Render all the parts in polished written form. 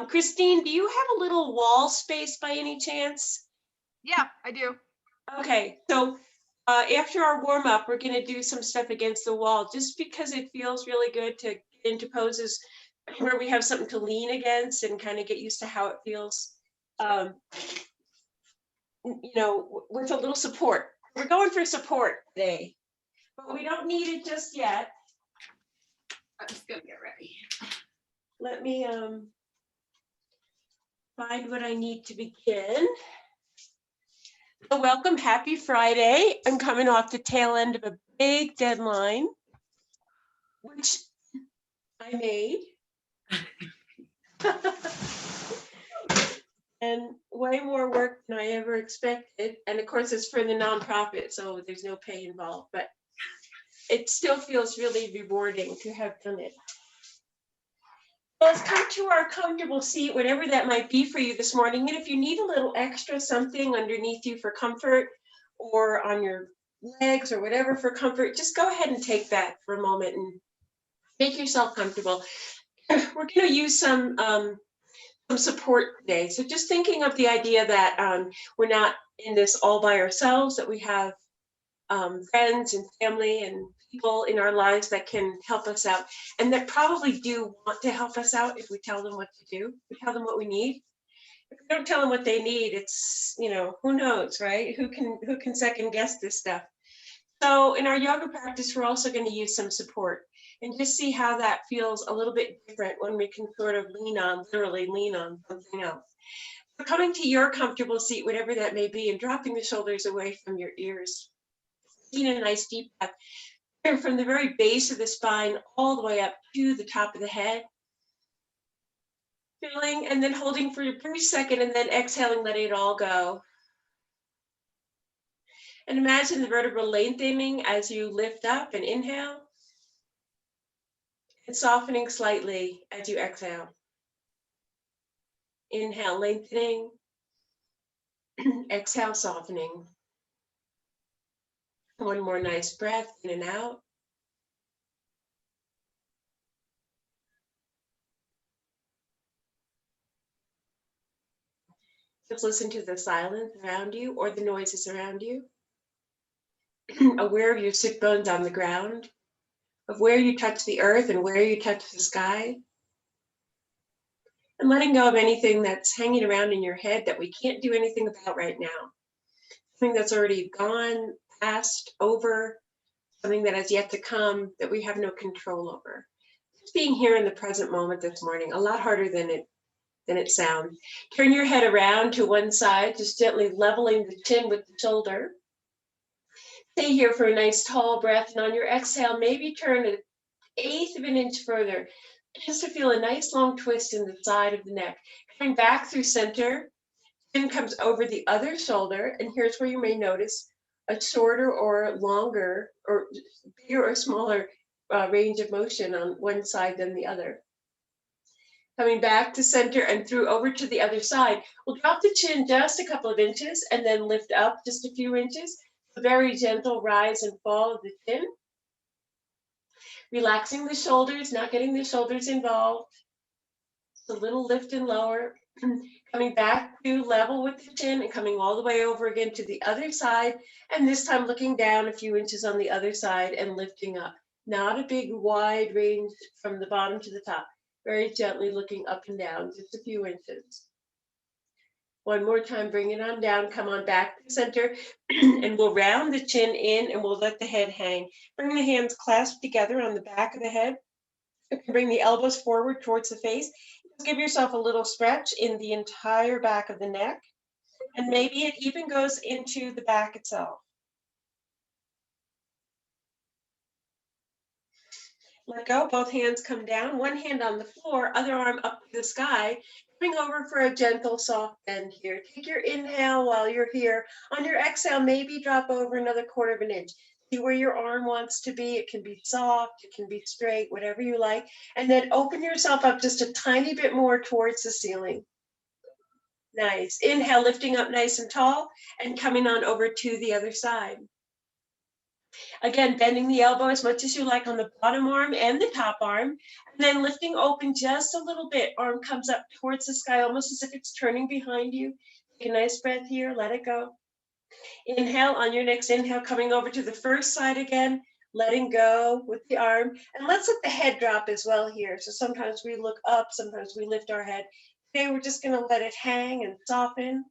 Christine, do you have a little wall space by any chance? Yeah, I do. Okay, so after our warm up, we're going to do some stuff against the wall just because it feels really good to get into poses where we have something to lean against and kind of get used to how it feels, um, with a little support. We're going for support today, but we don't need it just yet. I'm just gonna get ready. Let me find what I need to begin. So welcome, happy Friday. I'm coming off the tail end of a big deadline, which I made. And way more work than I ever expected. And of course, it's for the nonprofit, so there's no pay involved, but it still feels really rewarding to have done it. Well, let's come to our comfortable seat, whatever that might be for you this morning. And if you need a little extra something underneath you for comfort or on your legs or whatever for comfort, just go ahead and take that for a moment and make yourself comfortable. We're going to use some support today. So just thinking of the idea that we're not in this all by ourselves, that we have friends and family and people in our lives that can help us out and that probably do want to help us out if we tell them what to do, we tell them what we need. If we don't tell them what they need, it's, who knows, right? Who can second guess this stuff? So in our yoga practice, we're also going to use some support and just see how that feels a little bit different when we can sort of literally lean on something else. So coming to your comfortable seat, whatever that may be, and dropping the shoulders away from your ears. Taking a nice deep breath from the very base of the spine all the way up to the top of the head. Feeling and then holding for a brief second and then exhaling, letting it all go. And imagine the vertebral lengthening as you lift up and inhale. And softening slightly as you exhale. Inhale, lengthening. Exhale, softening. One more nice breath in and out. Just listen to the silence around you or the noises around you. Aware of your sit bones on the ground, of where you touch the earth and where you touch the sky. And letting go of anything that's hanging around in your head that we can't do anything about right now. Something that's already gone, passed, over, something that has yet to come that we have no control over. Just being here in the present moment this morning, a lot harder than it sounds. Turn your head around to one side, just gently leveling the chin with the shoulder. Stay here for a nice tall breath, and on your exhale, maybe turn an eighth of an inch further, just to feel a nice long twist in the side of the neck. Coming back through center, chin comes over the other shoulder, and here's where you may notice a shorter or longer or bigger or smaller range of motion on one side than the other. Coming back to center and through over to the other side, we'll drop the chin just a couple of inches and then lift up just a few inches. A very gentle rise and fall of the chin. Relaxing the shoulders, not getting the shoulders involved. Just a little lift and lower. Coming back to level with the chin and coming all the way over again to the other side. And this time looking down a few inches on the other side and lifting up. Not a big wide range from the bottom to the top. Very gently looking up and down, just a few inches. One more time, bring it on down, come on back to center, and we'll round the chin in and we'll let the head hang. Bring the hands clasped together on the back of the head. You can bring the elbows forward towards the face. Just give yourself a little stretch in the entire back of the neck, and maybe it even goes into the back itself. Let go, both hands come down, one hand on the floor, other arm up to the sky. Coming over for a gentle, soft bend here. Take your inhale while you're here. On your exhale, maybe drop over another quarter of an inch. See where your arm wants to be. It can be soft, it can be straight, whatever you like. And then open yourself up just a tiny bit more towards the ceiling. Nice. Inhale, lifting up nice and tall and coming on over to the other side. Again, bending the elbow as much as you like on the bottom arm and the top arm, and then lifting open just a little bit. Arm comes up towards the sky, almost as if it's turning behind you. Take a nice breath here, let it go. Inhale, on your next inhale, coming over to the first side again, letting go with the arm. And let's let the head drop as well here. So sometimes we look up, sometimes we lift our head. Today, we're just gonna let it hang and soften.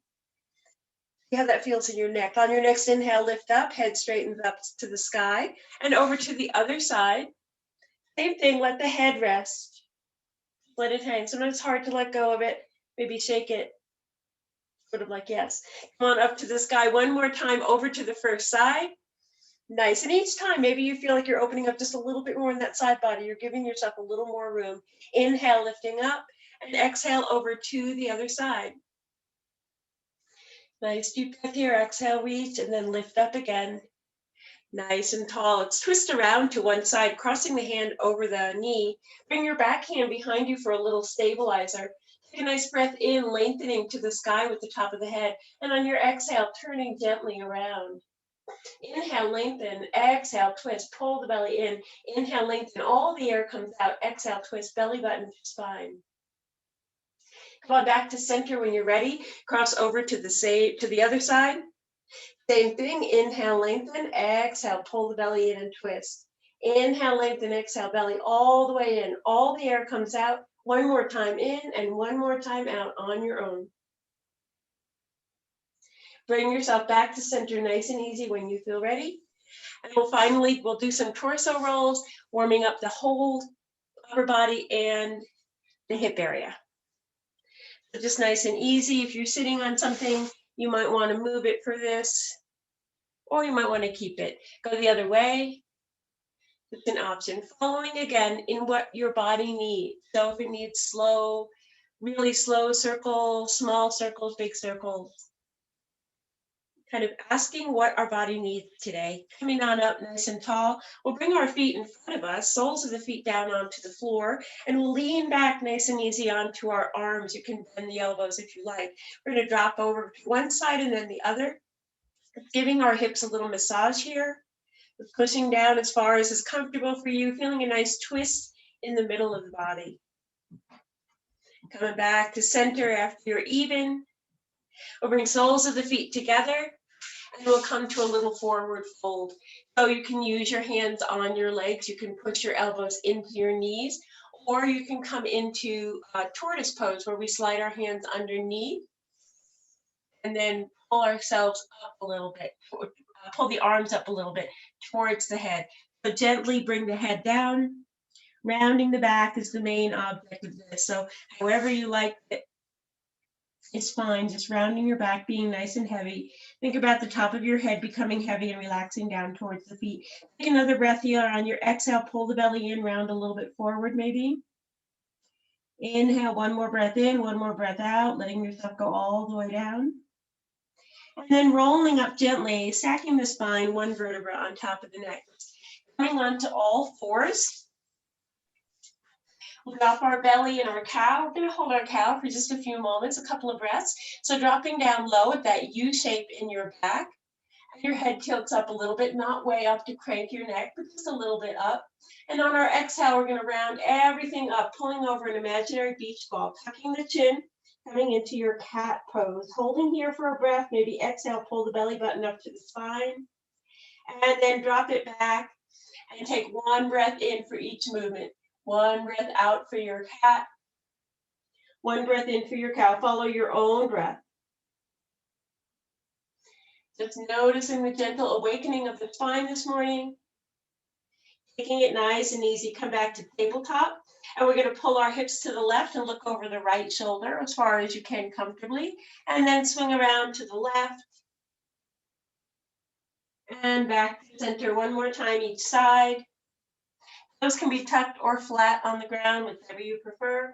See how that feels in your neck. On your next inhale, lift up, head straightens up to the sky, and over to the other side. Same thing, let the head rest. Let it hang. Sometimes it's hard to let go of it. Maybe shake it, sort of like yes. Come on up to the sky one more time, over to the first side. Nice, and each time, maybe you feel like you're opening up just a little bit more in that side body. You're giving yourself a little more room. Inhale, lifting up, and exhale over to the other side. Nice deep breath here, exhale, reach, and then lift up again. Nice and tall. Let's twist around to one side, crossing the hand over the knee. Bring your back hand behind you for a little stabilizer. Take a nice breath in, lengthening to the sky with the top of the head. And on your exhale, turning gently around. Inhale, lengthen, exhale, twist, pull the belly in. Inhale, lengthen, all the air comes out. Exhale, twist, belly button to spine. Come on back to center when you're ready. Cross over to the other side. Same thing, inhale, lengthen, exhale, pull the belly in and twist. Inhale, lengthen, exhale, belly all the way in. All the air comes out. One more time in and one more time out on your own. Bring yourself back to center nice and easy when you feel ready. And we'll do some torso rolls, warming up the whole upper body and the hip area. So just nice and easy. If you're sitting on something, you might want to move it for this, or you might want to keep it. Go the other way. It's an option. Following again in what your body needs. So if it needs slow, really slow circles, small circles, big circles, kind of asking what our body needs today. Coming on up nice and tall. We'll bring our feet in front of us, soles of the feet down onto the floor, and we'll lean back nice and easy onto our arms. You can bend the elbows if you like. We're going to drop over to one side and then the other, giving our hips a little massage here. We're pushing down as far as is comfortable for you, feeling a nice twist in the middle of the body. Coming back to center after you're even. We'll bring soles of the feet together. And we'll come to a little forward fold. So you can use your hands on your legs. You can push your elbows into your knees, or you can come into tortoise pose where we slide our hands underneath and then pull ourselves up a little bit, pull the arms up a little bit towards the head. So gently bring the head down. Rounding the back is the main object of this. So however you like it, it's fine, just rounding your back, being nice and heavy. Think about the top of your head becoming heavy and relaxing down towards the feet. Take another breath here. On your exhale, pull the belly in, round a little bit forward maybe. Inhale, one more breath in, one more breath out, letting yourself go all the way down. And then rolling up gently, stacking the spine, one vertebra on top of the neck. Coming onto all fours. We'll drop our belly and our cow. We're going to hold our cow for just a few moments, a couple of breaths. So dropping down low at that U shape in your back. And your head tilts up a little bit, not way up to crank your neck, but just a little bit up. And on our exhale, we're going to round everything up, pulling over an imaginary beach ball, tucking the chin, coming into your cat pose. Holding here for a breath, maybe exhale, pull the belly button up to the spine. And then drop it back and take one breath in for each movement. One breath out for your cat. One breath in for your cow. Follow your own breath. Just noticing the gentle awakening of the spine this morning. Taking it nice and easy. Come back to tabletop. And we're going to pull our hips to the left and look over the right shoulder as far as you can comfortably. And then swing around to the left. And back to center one more time each side. Those can be tucked or flat on the ground, whichever you prefer.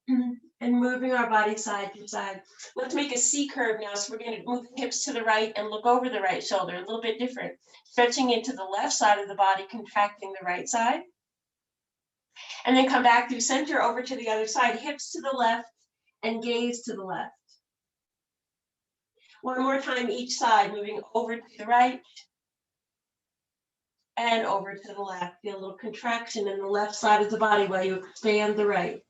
And moving our body side to side. Let's make a C curve now. So we're going to move the hips to the right and look over the right shoulder, a little bit different. Stretching into the left side of the body, contracting the right side. And then come back through center over to the other side, hips to the left and gaze to the left. One more time each side, moving over to the right and over to the left. Feel a little contraction in the left side of the body while you expand the right.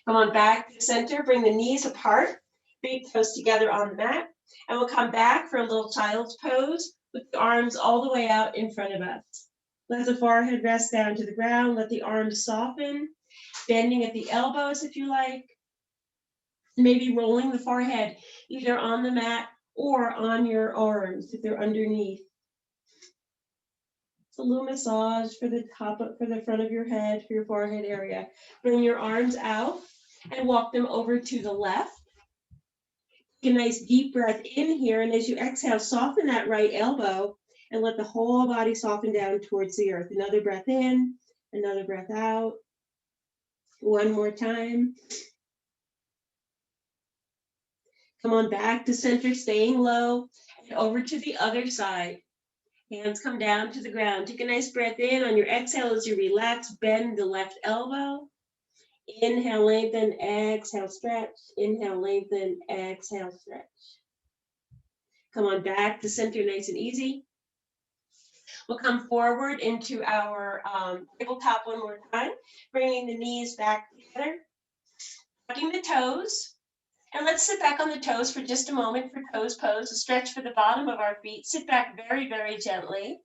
Come on back to center, bring the knees apart, big toes together on the mat, and we'll come back for a little child's pose with the arms all the way out in front of us. Let the forehead rest down to the ground, let the arms soften, bending at the elbows if you like, maybe rolling the forehead either on the mat or on your arms if they're underneath. It's a little massage for the top, for the front of your head, for your forehead area. Bring your arms out and walk them over to the left. Take a nice deep breath in here, and as you exhale, soften that right elbow and let the whole body soften down towards the earth. Another breath in, another breath out. One more time. Come on back to center, staying low, and over to the other side. Hands come down to the ground. Take a nice breath in. On your exhale, as you relax, bend the left elbow. Inhale, lengthen, exhale, stretch. Inhale, lengthen, exhale, stretch. Come on back to center, nice and easy. We'll come forward into our tabletop one more time, bringing the knees back together, tucking the toes. And let's sit back on the toes for just a moment for toes pose, a stretch for the bottom of our feet. Sit back very, very gently.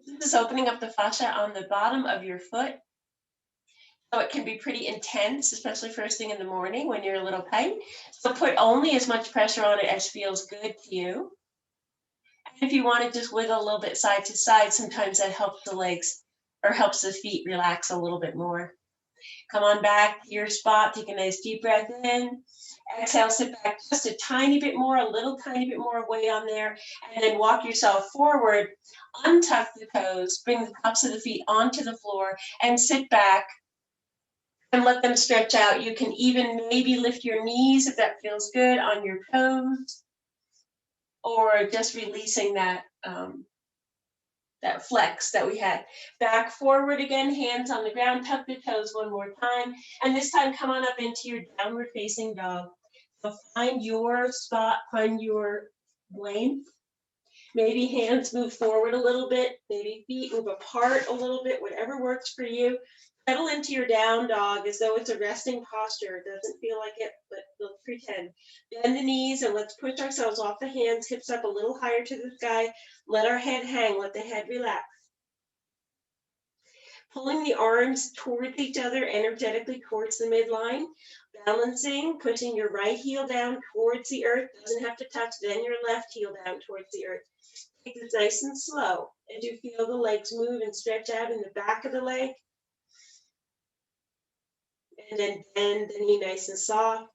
This is opening up the fascia on the bottom of your foot. So it can be pretty intense, especially first thing in the morning when you're a little tight. So put only as much pressure on it as feels good to you. And if you want to just wiggle a little bit side to side, sometimes that helps the legs or helps the feet relax a little bit more. Come on back to your spot, take a nice deep breath in. Exhale, sit back just a tiny bit more, a little tiny bit more weight on there, and then walk yourself forward, untuck the toes, bring the tops of the feet onto the floor, and sit back and let them stretch out. You can even maybe lift your knees if that feels good on your toes, or just releasing that that flex that we had. Back forward again, hands on the ground, tuck the toes one more time, and this time come on up into your downward facing dog. So find your spot, find your length. Maybe hands move forward a little bit, maybe feet move apart a little bit, whatever works for you. Settle into your down dog as though it's a resting posture. It doesn't feel like it, but let's pretend. Bend the knees and let's push ourselves off the hands, hips up a little higher to the sky. Let our head hang, let the head relax. Pulling the arms towards each other, energetically towards the midline. Balancing, pushing your right heel down towards the earth. Doesn't have to touch, then your left heel down towards the earth. Take this nice and slow as you feel the legs move and stretch out in the back of the leg. And then bend the knee nice and soft.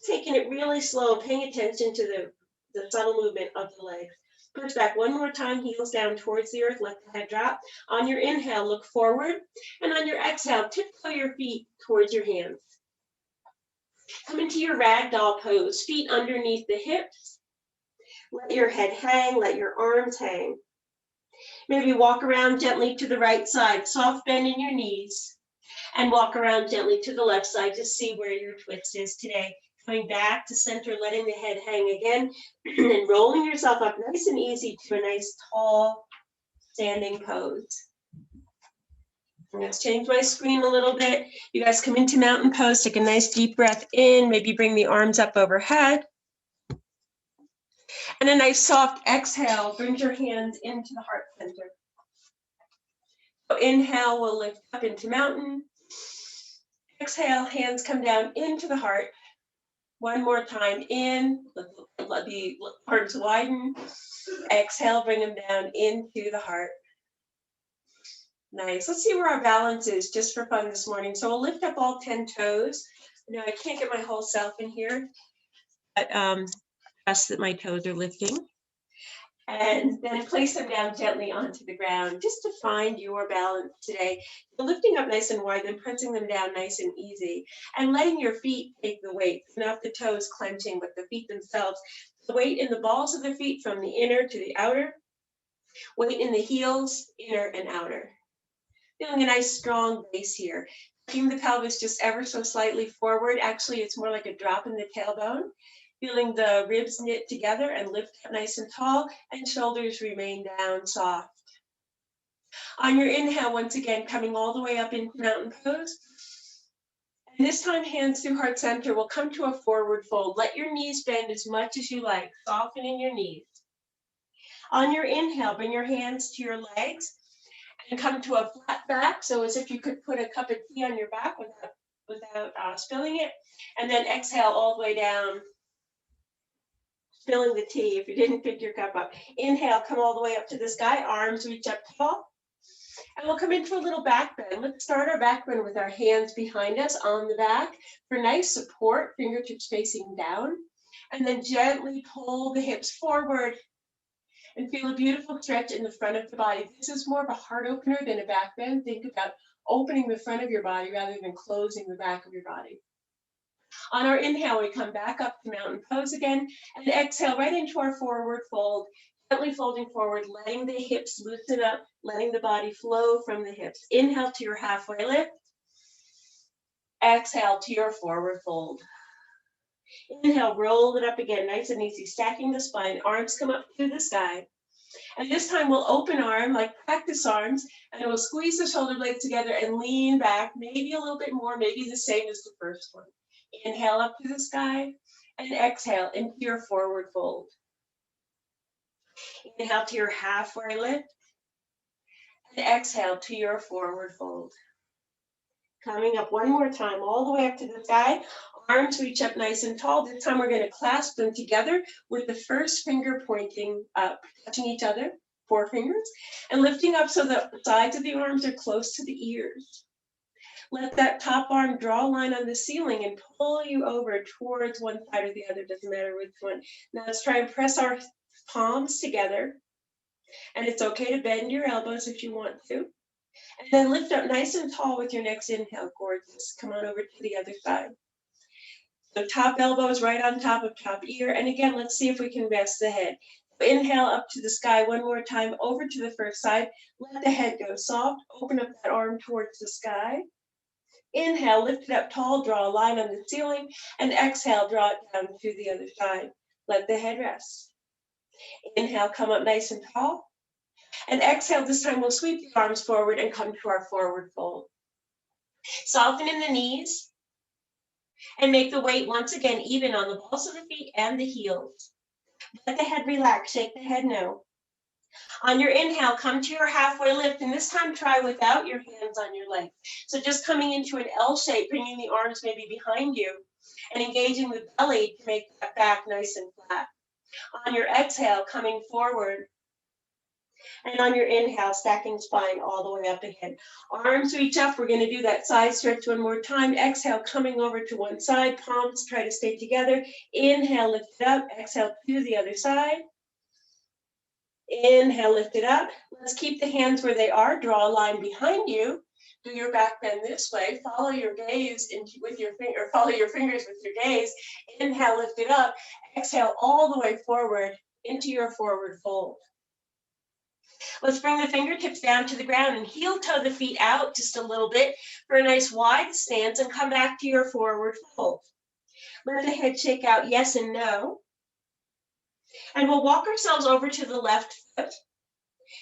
Taking it really slow, paying attention to the subtle movement of the legs. Push back one more time, heels down towards the earth, let the head drop. On your inhale, look forward. And on your exhale, tiptoe your feet towards your hands. Come into your ragdoll pose, feet underneath the hips. Let your head hang, let your arms hang. Maybe walk around gently to the right side, soft bend in your knees. And walk around gently to the left side to see where your twist is today. Coming back to center, letting the head hang again, and rolling yourself up nice and easy to a nice tall standing pose. Let's change my screen a little bit. You guys come into mountain pose, take a nice deep breath in, maybe bring the arms up overhead. And a nice soft exhale, bring your hands into the heart center. So inhale, we'll lift up into mountain. Exhale, hands come down into the heart. One more time, in, let the arms widen. Exhale, bring them down into the heart. Nice. Let's see where our balance is just for fun this morning. So we'll lift up all 10 toes. Now I can't get my whole self in here, but trust that my toes are lifting. And then place them down gently onto the ground just to find your balance today. You're lifting up nice and wide, then pressing them down nice and easy, and letting your feet take the weight. Not the toes clenching, but the feet themselves. The weight in the balls of the feet from the inner to the outer. Weight in the heels, inner and outer. Feeling a nice strong base here. Keeping the pelvis just ever so slightly forward. Actually, it's more like a drop in the tailbone. Feeling the ribs knit together and lift up nice and tall, and shoulders remain down soft. On your inhale, once again, coming all the way up into mountain pose. And this time, hands through heart center will come to a forward fold. Let your knees bend as much as you like, softening your knees. On your inhale, bring your hands to your legs and come to a flat back, so as if you could put a cup of tea on your back without spilling it. And then exhale all the way down, spilling the tea if you didn't pick your cup up. Inhale, come all the way up to the sky, arms reach up tall. And we'll come into a little back bend. Let's start our back bend with our hands behind us on the back for nice support, fingertips facing down. And then gently pull the hips forward and feel a beautiful stretch in the front of the body. This is more of a heart opener than a back bend. Think about opening the front of your body rather than closing the back of your body. On our inhale, we come back up to mountain pose again, and exhale right into our forward fold, gently folding forward, letting the hips loosen up, letting the body flow from the hips. Inhale to your halfway lift. Exhale to your forward fold. Inhale, roll it up again, nice and easy, stacking the spine, arms come up to the sky. And this time we'll open arm, like practice arms, and we'll squeeze the shoulder blades together and lean back, maybe a little bit more, maybe the same as the first one. Inhale up to the sky, and exhale into your forward fold. Inhale to your halfway lift, and exhale to your forward fold. Coming up one more time, all the way up to the sky. Arms reach up nice and tall. This time we're going to clasp them together with the first finger pointing up, touching each other, 4 fingers, and lifting up so the sides of the arms are close to the ears. Let that top arm draw a line on the ceiling and pull you over towards one side or the other, doesn't matter which one. Now let's try and press our palms together. And it's okay to bend your elbows if you want to. And then lift up nice and tall with your next inhale, gorgeous. Come on over to the other side. So top elbow is right on top of top ear. And again, let's see if we can rest the head. Inhale up to the sky one more time, over to the first side. Let the head go soft. Open up that arm towards the sky. Inhale, lift it up tall, draw a line on the ceiling. And exhale, draw it down to the other side. Let the head rest. Inhale, come up nice and tall. And exhale, this time we'll sweep the arms forward and come to our forward fold. Soften in the knees and make the weight once again even on the balls of the feet and the heels. Let the head relax, shake the head no. On your inhale, come to your halfway lift, and this time try without your hands on your legs. So just coming into an L shape, bringing the arms maybe behind you and engaging the belly to make that back nice and flat. On your exhale, coming forward. And on your inhale, stacking spine all the way up again. Arms reach up. We're going to do that side stretch one more time. Exhale, coming over to one side. Palms try to stay together. Inhale, lift it up. Exhale to the other side. Inhale, lift it up. Let's keep the hands where they are. Draw a line behind you. Do your back bend this way. Follow your gaze with your finger. Follow your fingers with your gaze. Inhale, lift it up. Exhale all the way forward into your forward fold. Let's bring the fingertips down to the ground and heel toe the feet out just a little bit for a nice wide stance and come back to your forward fold. Let the head shake out yes and no. And we'll walk ourselves over to the left foot.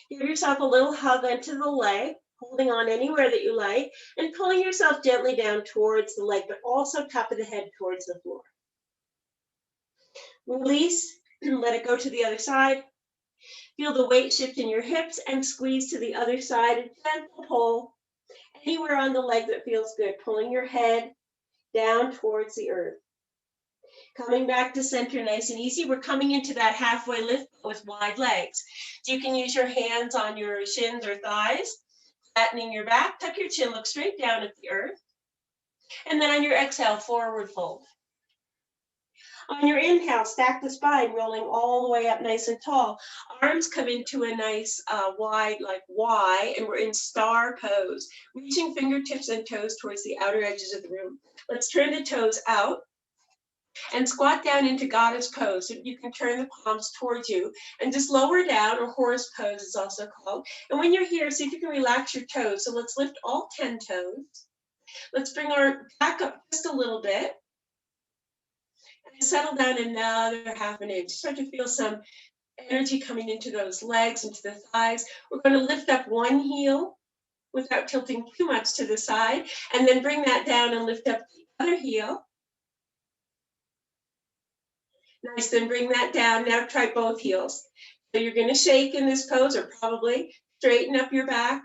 Give yourself a little hug onto the leg, holding on anywhere that you like, and pulling yourself gently down towards the leg, but also top of the head towards the floor. Release, let it go to the other side. Feel the weight shift in your hips and squeeze to the other side, a gentle pull, anywhere on the leg that feels good, pulling your head down towards the earth. Coming back to center nice and easy. We're coming into that halfway lift with wide legs. So you can use your hands on your shins or thighs, flattening your back, tuck your chin, look straight down at the earth. And then on your exhale, forward fold. On your inhale, stack the spine, rolling all the way up nice and tall. Arms come into a nice wide, like Y, and we're in star pose, reaching fingertips and toes towards the outer edges of the room. Let's turn the toes out and squat down into goddess pose. So you can turn the palms towards you and just lower down, or horse pose is also called. And when you're here, see if you can relax your toes. So let's lift all 10 toes. Let's bring our back up just a little bit. Settle down another half an inch. Start to feel some energy coming into those legs, into the thighs. We're going to lift up one heel without tilting too much to the side, and then bring that down and lift up the other heel. Nice, then bring that down. Now try both heels. So you're going to shake in this pose, or probably straighten up your back,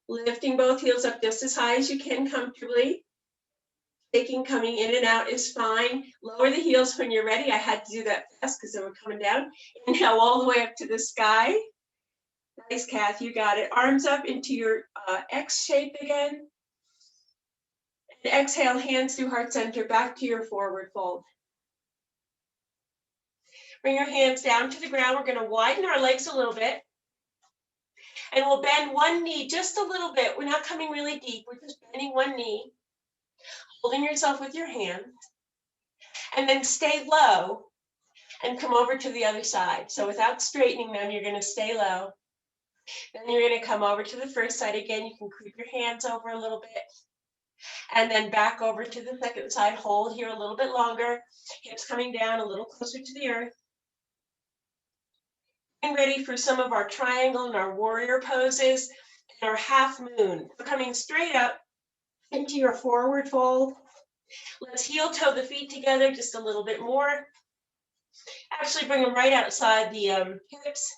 lifting both heels up just as high as you can comfortably. Shaking, coming in and out is fine. Lower the heels when you're ready. I had to do that fast because they were coming down. Inhale all the way up to the sky. Nice, Kath, you got it. Arms up into your X shape again. And exhale, hands through heart center, back to your forward fold. Bring your hands down to the ground. We're going to widen our legs a little bit. And we'll bend one knee just a little bit. We're not coming really deep. We're just bending one knee, holding yourself with your hands. And then stay low and come over to the other side. So without straightening them, you're going to stay low. Then you're going to come over to the first side again. You can creep your hands over a little bit. And then back over to the second side. Hold here a little bit longer. Hips coming down a little closer to the earth. Getting ready for some of our triangle and our warrior poses and our half moon. Coming straight up into your forward fold. Let's heel toe the feet together just a little bit more. Actually bring them right outside the hips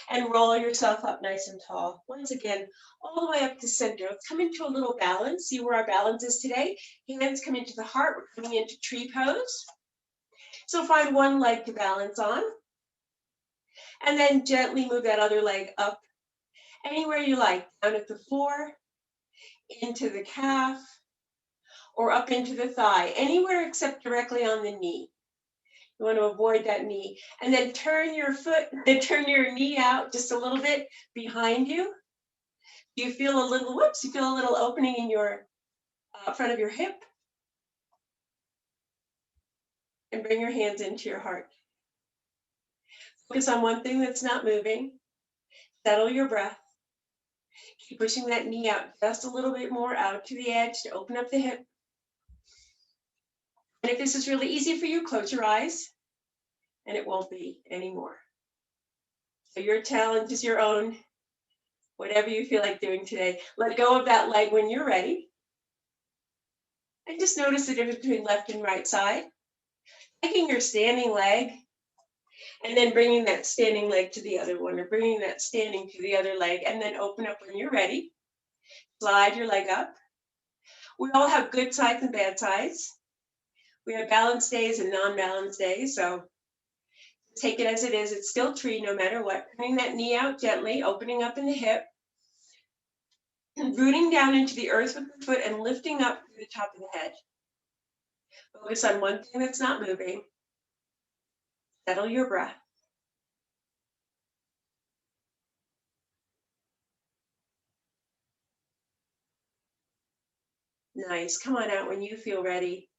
and roll yourself up nice and tall. Once again, all the way up to center. Let's come into a little balance. See where our balance is today. Hands come into the heart. We're coming into tree pose. So find one leg to balance on. And then gently move that other leg up anywhere you like. Down at the floor, into the calf, or up into the thigh. Anywhere except directly on the knee. You want to avoid that knee. And then turn your knee out just a little bit behind you. You feel a little, you feel a little opening in your front of your hip. And bring your hands into your heart. Focus on one thing that's not moving. Settle your breath. Keep pushing that knee out just a little bit more out to the edge to open up the hip. And if this is really easy for you, close your eyes, and it won't be anymore. So your challenge is your own, whatever you feel like doing today. Let go of that leg when you're ready. And just notice the difference between left and right side. Taking your standing leg, and then bringing that standing leg to the other one, or bringing that standing to the other leg, and then open up when you're ready. Slide your leg up. We all have good sides and bad sides. We have balanced days and non-balanced days, so take it as it is. It's still tree no matter what. Bringing that knee out gently, opening up in the hip, and rooting down into the earth with the foot and lifting up to the top of the head. Focus on one thing that's not moving. Settle your breath. Nice. Come on out when you feel ready.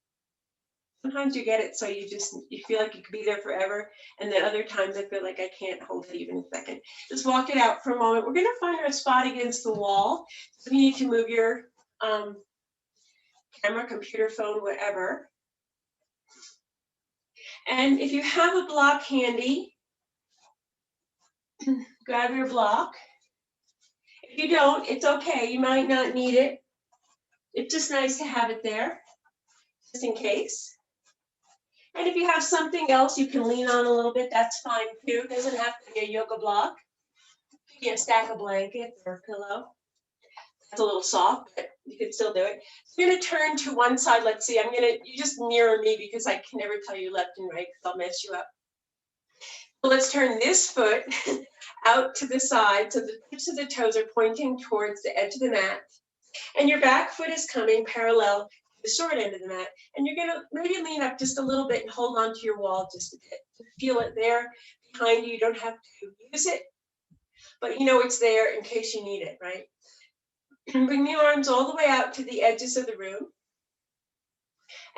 Sometimes you get it so you feel like you could be there forever, and then other times I feel like I can't hold it even a second. Just walk it out for a moment. We're going to find our spot against the wall. So you need to move your camera, computer, phone, whatever. And if you have a block handy, grab your block. If you don't, it's okay. You might not need it. It's just nice to have it there, just in case. And if you have something else you can lean on a little bit, that's fine too. It doesn't have to be a yoga block. You can stack a blanket or a pillow. That's a little soft, but you can still do it. So I'm going to turn to one side. Let's see. You just mirror me because I can never tell you left and right because I'll mess you up. So let's turn this foot out to the side so the tips of the toes are pointing towards the edge of the mat. And your back foot is coming parallel to the short end of the mat. And you're going to maybe lean up just a little bit and hold on to your wall just a bit. Feel it there behind you. You don't have to use it, but you know it's there in case you need it, right? Bring the arms all the way out to the edges of the room.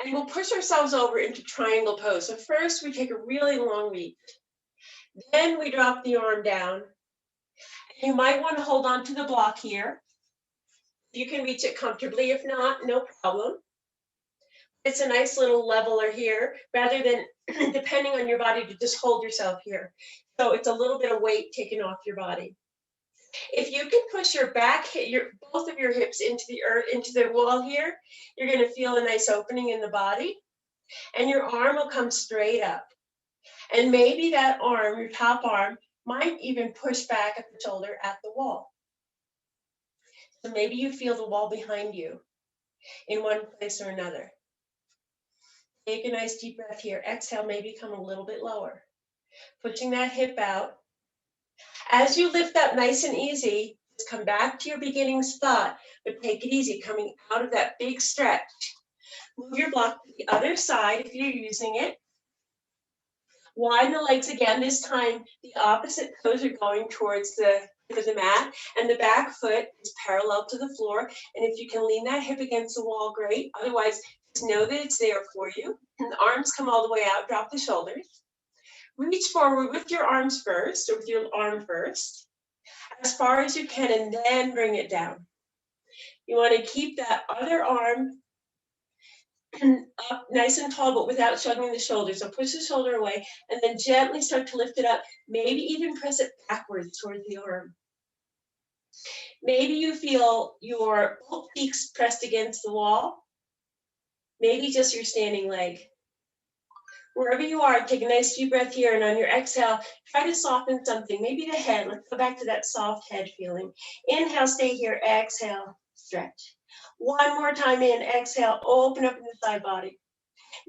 And we'll push ourselves over into triangle pose. So first we take a really long reach. Then we drop the arm down. You might want to hold on to the block here. You can reach it comfortably. If not, no problem. It's a nice little leveler here, rather than depending on your body to just hold yourself here. So it's a little bit of weight taken off your body. If you can push your back, both of your hips into the earth, into the wall here, you're going to feel a nice opening in the body, and your arm will come straight up. And maybe that arm, your top arm, might even push back at the shoulder at the wall. So maybe you feel the wall behind you in one place or another. Take a nice deep breath here. Exhale, maybe come a little bit lower. Pushing that hip out. As you lift up nice and easy, just come back to your beginning spot, but take it easy, coming out of that big stretch. Move your block to the other side if you're using it. Widen the legs again. This time, the opposite toes are going towards the mat, and the back foot is parallel to the floor. And if you can lean that hip against the wall, great. Otherwise, just know that it's there for you. And the arms come all the way out. Drop the shoulders. Reach forward with your arms first, or with your arm first, as far as you can, and then bring it down. You want to keep that other arm up nice and tall, but without shrugging the shoulders. So push the shoulder away, and then gently start to lift it up. Maybe even press it backwards towards the arm. Maybe you feel your both cheeks pressed against the wall. Maybe just your standing leg. Wherever you are, take a nice deep breath here, and on your exhale, try to soften something, maybe the head. Let's go back to that soft head feeling. Inhale, stay here, exhale, stretch. One more time in, exhale, open up in the side body.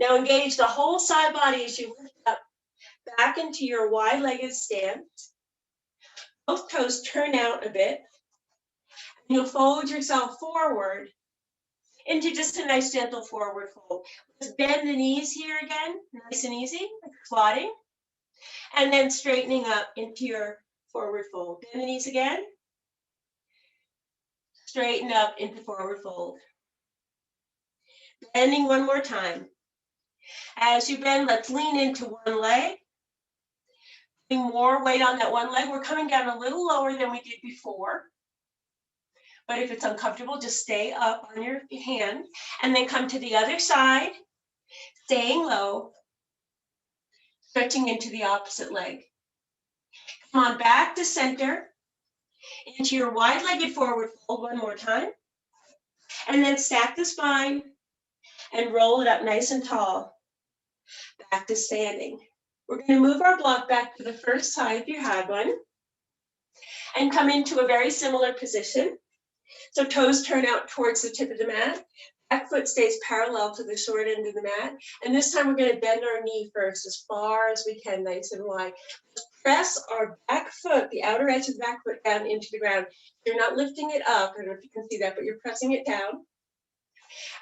Now engage the whole side body as you lift up back into your wide-legged stance. Both toes turn out a bit. You'll fold yourself forward into just a nice gentle forward fold. Let's bend the knees here again, nice and easy, like squatting. And then straightening up into your forward fold. Bend the knees again. Straighten up into forward fold. Bending one more time. As you bend, let's lean into one leg. Putting more weight on that one leg. We're coming down a little lower than we did before. But if it's uncomfortable, just stay up on your hand. And then come to the other side, staying low, stretching into the opposite leg. Come on back to center, into your wide-legged forward fold one more time. And then stack the spine and roll it up nice and tall. Back to standing. We're going to move our block back to the first side if you had one. And come into a very similar position. So toes turn out towards the tip of the mat. Back foot stays parallel to the short end of the mat. And this time we're going to bend our knee first as far as we can, nice and wide. Press our back foot, the outer edge of the back foot, down into the ground. You're not lifting it up. I don't know if you can see that, but you're pressing it down.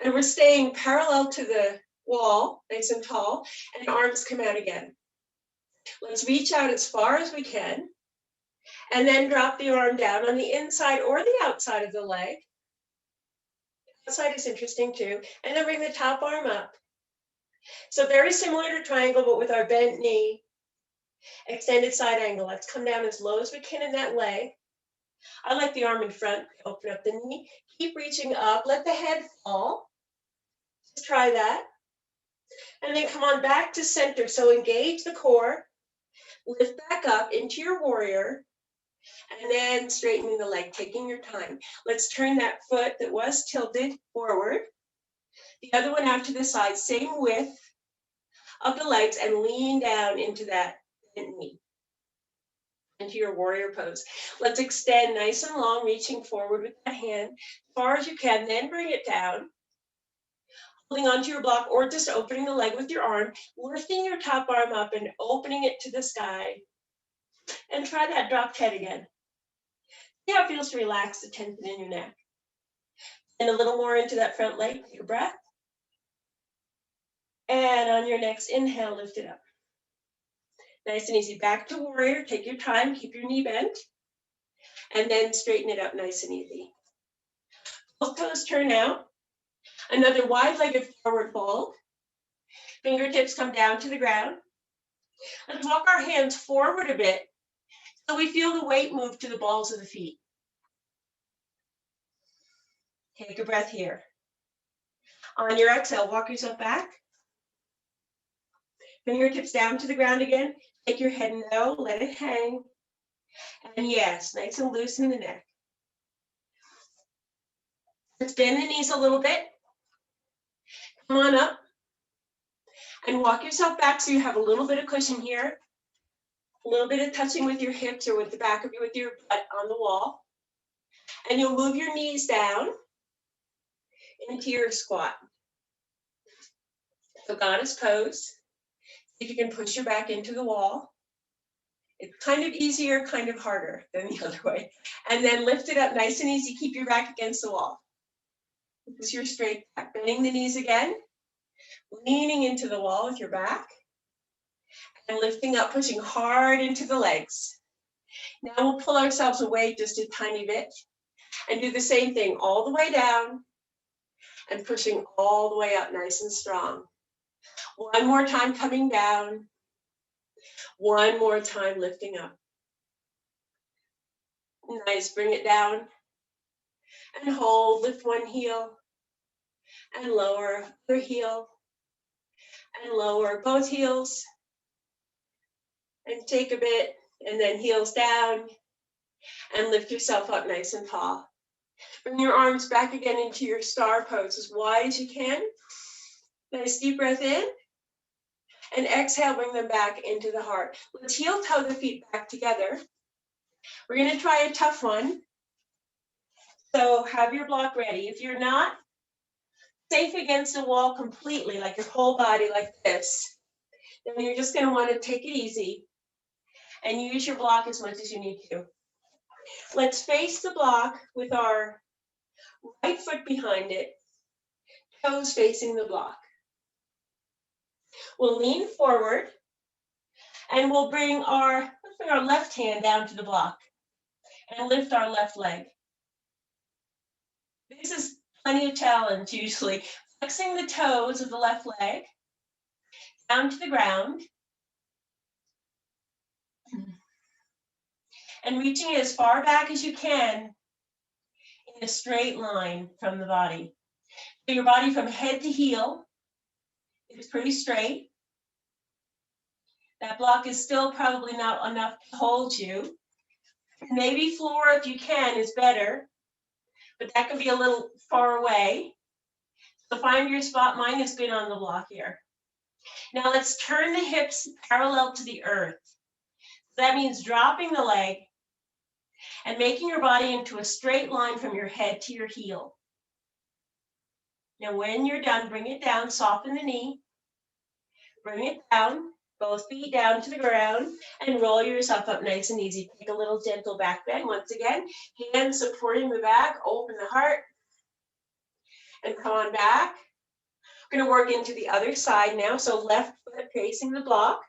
And we're staying parallel to the wall, nice and tall, and arms come out again. Let's reach out as far as we can. And then drop the arm down on the inside or the outside of the leg. Outside is interesting too. And then bring the top arm up. So very similar to triangle, but with our bent knee, extended side angle. Let's come down as low as we can in that leg. I like the arm in front. Open up the knee. Keep reaching up. Let the head fall. Just try that. And then come on back to center. So engage the core. Lift back up into your warrior. And then straightening the leg, taking your time. Let's turn that foot that was tilted forward. The other one out to the side, same width of the legs, and lean down into that bent knee, into your warrior pose. Let's extend nice and long, reaching forward with that hand as far as you can, then bring it down. Holding onto your block or just opening the leg with your arm, lifting your top arm up and opening it to the sky. And try that dropped head again. See how it feels to relax the tension in your neck. And a little more into that front leg, take a breath. And on your next inhale, lift it up. Nice and easy. Back to warrior, take your time, keep your knee bent. And then straighten it up nice and easy. Both toes turn out. Another wide-legged forward fold. Fingertips come down to the ground. Let's walk our hands forward a bit so we feel the weight move to the balls of the feet. Take a breath here. On your exhale, walk yourself back. Fingertips down to the ground again. Take your head low, let it hang. And yes, nice and loose in the neck. Let's bend the knees a little bit. Come on up and walk yourself back so you have a little bit of cushion here. A little bit of touching with your hips or with the back of your butt on the wall. And you'll move your knees down into your squat. So goddess pose. If you can push your back into the wall. It's kind of easier, kind of harder than the other way. And then lift it up nice and easy. Keep your back against the wall. This is your straight back. Bending the knees again. Leaning into the wall with your back. And lifting up, pushing hard into the legs. Now we'll pull ourselves away just a tiny bit. And do the same thing all the way down. And pushing all the way up nice and strong. One more time coming down. One more time lifting up. Nice, bring it down. And hold, lift one heel. And lower, other heel. And lower both heels. And take a bit, and then heels down. And lift yourself up nice and tall. Bring your arms back again into your star pose as wide as you can. Nice deep breath in. And exhale, bring them back into the heart. Let's heel toe the feet back together. We're going to try a tough one. So have your block ready. If you're not safe against the wall completely, like your whole body like this, then you're just going to want to take it easy and use your block as much as you need to. Let's face the block with our right foot behind it, toes facing the block. We'll lean forward and we'll bring our left hand down to the block and lift our left leg. This is plenty of challenge usually. Flexing the toes of the left leg down to the ground and reaching it as far back as you can in a straight line from the body. So your body from head to heel is pretty straight. That block is still probably not enough to hold you. Maybe floor, if you can, is better, but that can be a little far away. So find your spot. Mine has been on the block here. Now let's turn the hips parallel to the earth. So that means dropping the leg and making your body into a straight line from your head to your heel. Now when you're done, bring it down, soften the knee, bring it down. Both feet down to the ground and roll yourself up nice and easy. Take a little gentle back bend. Once again, hands supporting the back, open the heart, and come on back. We're going to work into the other side now. So left foot facing the block.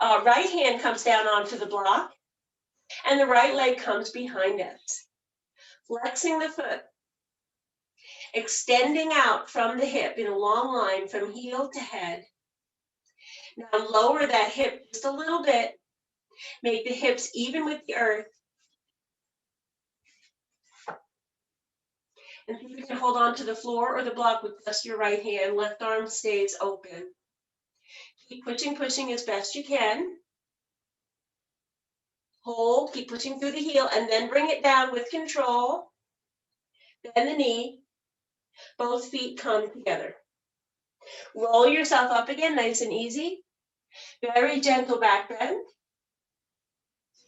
Right hand comes down onto the block, and the right leg comes behind us. Flexing the foot. Extending out from the hip in a long line from heel to head. Now lower that hip just a little bit. Make the hips even with the earth. And if you can hold on to the floor or the block with just your right hand, left arm stays open. Keep pushing as best you can. Hold, keep pushing through the heel, and then bring it down with control. Bend the knee. Both feet come together. Roll yourself up again, nice and easy. Very gentle back bend.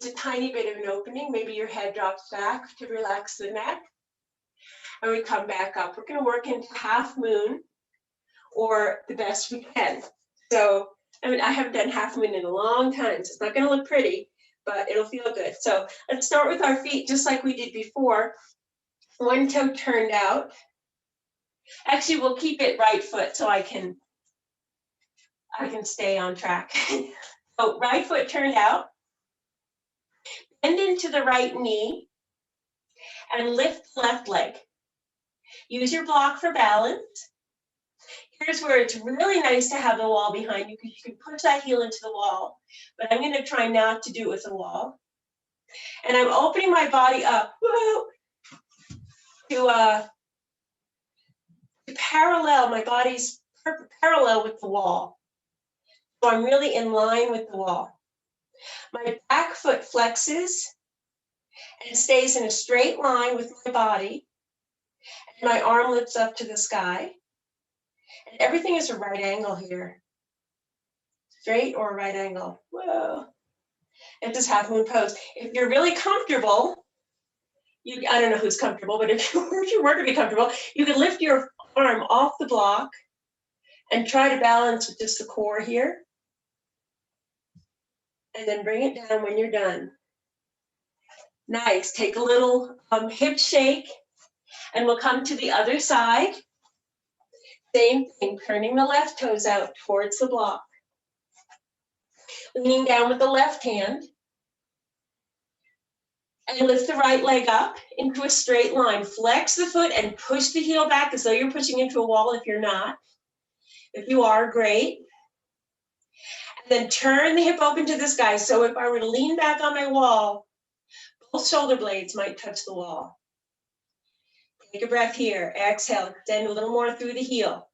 Just a tiny bit of an opening. Maybe your head drops back to relax the neck. And we come back up. We're going to work into half moon or the best we can. So, I haven't done half moon in a long time, so it's not going to look pretty, but it'll feel good. So let's start with our feet just like we did before. One toe turned out. Actually, we'll keep it right foot so I can stay on track. So right foot turned out. Bend into the right knee and lift the left leg. Use your block for balance. Here's where it's really nice to have the wall behind you because you can push that heel into the wall, but I'm going to try not to do it with the wall. And I'm opening my body up. Woo! to parallel, my body's parallel with the wall. So I'm really in line with the wall. My back foot flexes and stays in a straight line with my body. And my arm lifts up to the sky. And everything is a right angle here. Straight or right angle. Whoa. It's this half moon pose. If you're really comfortable, I don't know who's comfortable, but if you were to be comfortable, you could lift your arm off the block and try to balance with just the core here. And then bring it down when you're done. Nice. Take a little hip shake, and we'll come to the other side. Same thing, turning the left toes out towards the block. Leaning down with the left hand. And lift the right leg up into a straight line. Flex the foot and push the heel back as though you're pushing into a wall if you're not. If you are, great. And then turn the hip open to the sky. So if I were to lean back on my wall, both shoulder blades might touch the wall. Take a breath here. Exhale, extend a little more through the heel.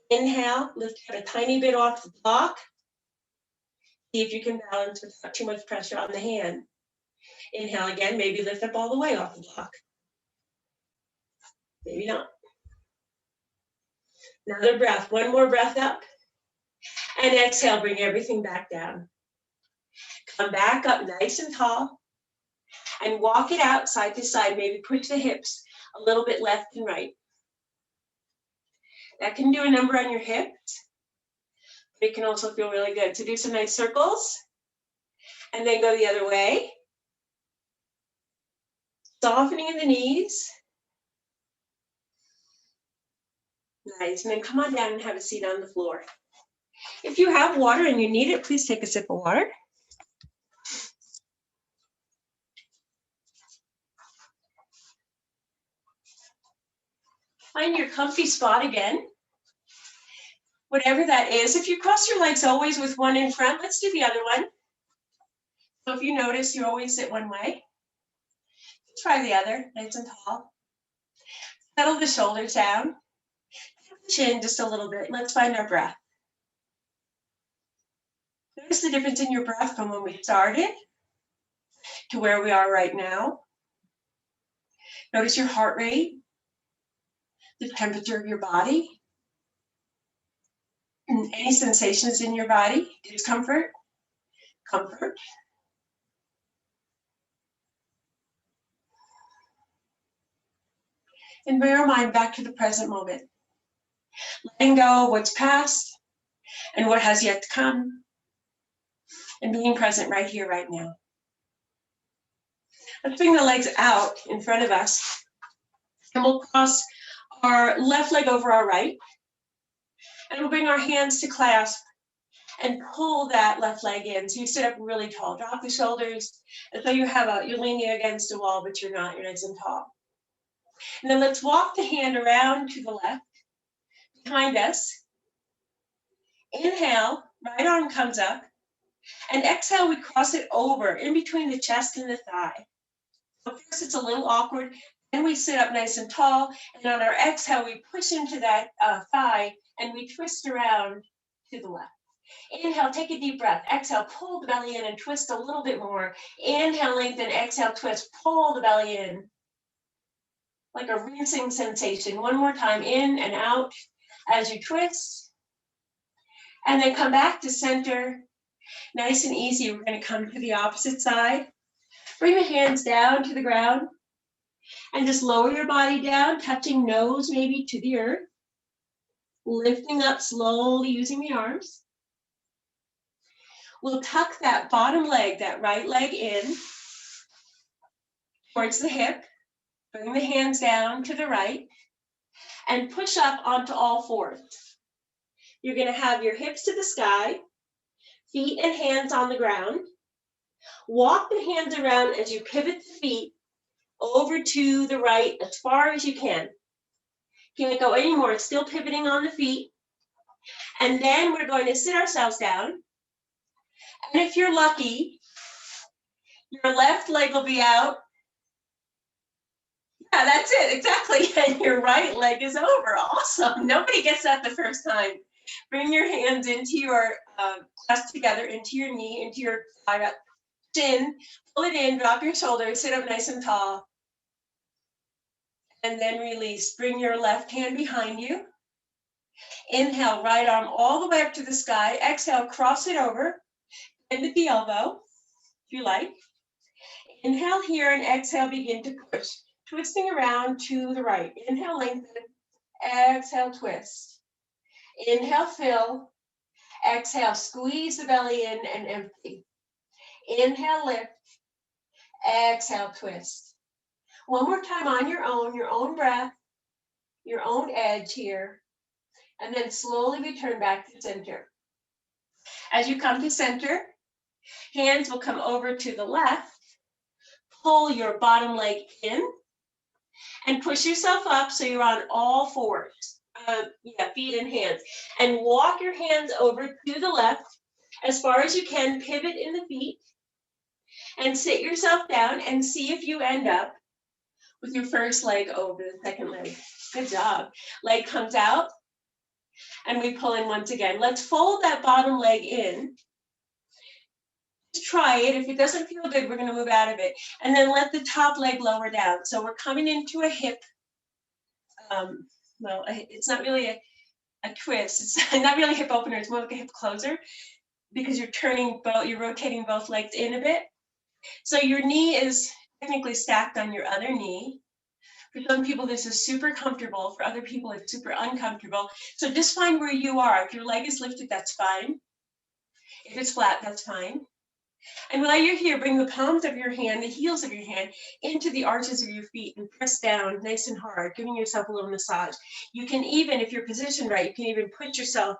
Inhale, lift up a tiny bit off the block. See if you can balance without too much pressure on the hand. Inhale again, maybe lift up all the way off the block. Maybe not. Another breath, one more breath up. And exhale, bring everything back down. Come back up nice and tall. And walk it out side to side. Maybe push the hips a little bit left and right. That can do a number on your hips. But it can also feel really good. So do some nice circles. And then go the other way. Softening in the knees. Nice. And then come on down and have a seat on the floor. If you have water and you need it, please take a sip of water. Find your comfy spot again. Whatever that is. If you cross your legs always with one in front, let's do the other one. So if you notice, you always sit one way. Try the other, nice and tall. Settle the shoulders down. Chin just a little bit. Let's find our breath. Notice the difference in your breath from when we started to where we are right now. Notice your heart rate, the temperature of your body, and any sensations in your body, discomfort, comfort. And bring our mind back to the present moment. Letting go of what's past and what has yet to come. And being present right here, right now. Let's bring the legs out in front of us. And we'll cross our left leg over our right. And we'll bring our hands to clasp and pull that left leg in. So you sit up really tall. Drop the shoulders as though you're leaning against a wall, but you're not. You're nice and tall. And then let's walk the hand around to the left, behind us. Inhale, right arm comes up. And exhale, we cross it over in between the chest and the thigh. So first it's a little awkward. Then we sit up nice and tall. And on our exhale, we push into that thigh and we twist around to the left. Inhale, take a deep breath. Exhale, pull the belly in and twist a little bit more. Inhale, lengthen. Exhale, twist. Pull the belly in. Like a rinsing sensation. One more time, in and out as you twist. And then come back to center. Nice and easy. We're going to come to the opposite side. Bring the hands down to the ground. And just lower your body down, touching nose maybe to the earth. Lifting up slowly using the arms. We'll tuck that bottom leg, that right leg in towards the hip. Bring the hands down to the right and push up onto all fours. You're going to have your hips to the sky, feet and hands on the ground. Walk the hands around as you pivot the feet over to the right as far as you can. Can't go anymore, still pivoting on the feet. And then we're going to sit ourselves down. And if you're lucky, your left leg will be out. Yeah, that's it, exactly. And your right leg is over. Awesome. Nobody gets that the first time. Bring your hands into your clasp together, into your knee, into your chin. Pull it in, drop your shoulders, sit up nice and tall. And then release. Bring your left hand behind you. Inhale, right arm all the way up to the sky. Exhale, cross it over. Bend at the elbow, if you like. Inhale here and exhale, begin to push. Twisting around to the right. Inhale, lengthen. Exhale, twist. Inhale, fill. Exhale, squeeze the belly in and empty. Inhale, lift. Exhale, twist. One more time on your own breath, your own edge here. And then slowly return back to center. As you come to center, hands will come over to the left. Pull your bottom leg in and push yourself up so you're on all fours. Feet and hands. And walk your hands over to the left as far as you can. Pivot in the feet and sit yourself down and see if you end up with your first leg over the second leg. Good job. Leg comes out and we pull in once again. Let's fold that bottom leg in. Just try it. If it doesn't feel good, we're going to move out of it. And then let the top leg lower down. So we're coming into a hip. It's not really a twist. It's not really a hip opener. It's more like a hip closer because you're rotating both legs in a bit. So your knee is technically stacked on your other knee. For some people, this is super comfortable. For other people, it's super uncomfortable. So just find where you are. If your leg is lifted, that's fine. If it's flat, that's fine. And while you're here, bring the palms of your hand, the heels of your hand, into the arches of your feet and press down nice and hard, giving yourself a little massage. You can even, if you're positioned right, you can even put yourself